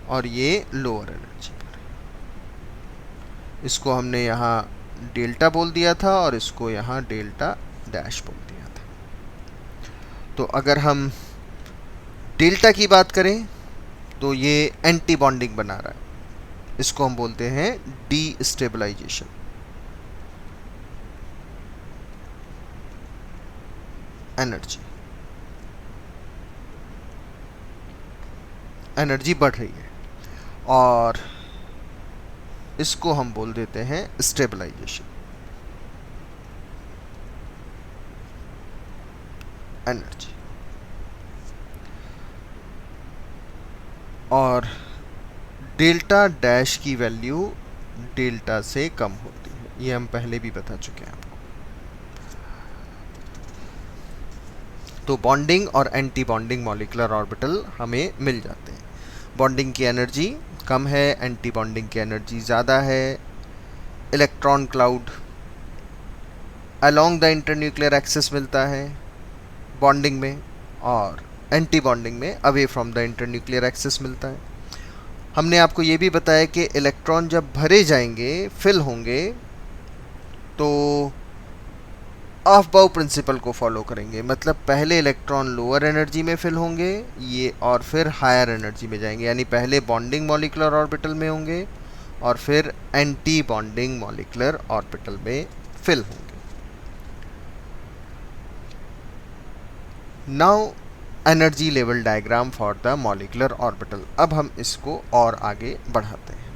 A: और ये लोअर एनर्जी पर है। इसको हमने यहाँ डेल्टा बोल दिया था और इसको यहाँ डेल्टा डैश बोल दिया था। तो अगर हम डेल्टा की बात करें तो ये एंटी बॉन्डिंग बना रहा है, इसको हम बोलते हैं डी स्टेबलाइजेशन। एनर्जी बढ़ रही है और इसको हम बोल देते हैं स्टेबलाइजेशन एनर्जी। और डेल्टा डैश की वैल्यू डेल्टा से कम होती है, ये हम पहले भी बता चुके हैं आपको। तो बॉन्डिंग और एंटी बॉन्डिंग मॉलिक्यूलर ऑर्बिटल हमें मिल जाते हैं। बॉन्डिंग की एनर्जी कम है, एंटी बॉन्डिंग की एनर्जी ज़्यादा है। Electron cloud along the internuclear axis मिलता है बॉन्डिंग में, और एंटी बॉन्डिंग में away from the internuclear axis मिलता है। हमने आपको ये भी बताया कि इलेक्ट्रॉन जब भरे जाएंगे, फिल होंगे, तो ऑफ बाउ प्रिंसिपल को फॉलो करेंगे, मतलब पहले इलेक्ट्रॉन लोअर एनर्जी में फिल होंगे ये, और फिर हायर एनर्जी में जाएंगे, यानी पहले बॉन्डिंग मॉलिक्यूलर ऑर्बिटल में होंगे और फिर एंटी बॉन्डिंग मॉलिक्यूलर ऑर्बिटल में फिल होंगे। Now energy level diagram for the molecular orbital. अब हम इसको और आगे बढ़ाते हैं।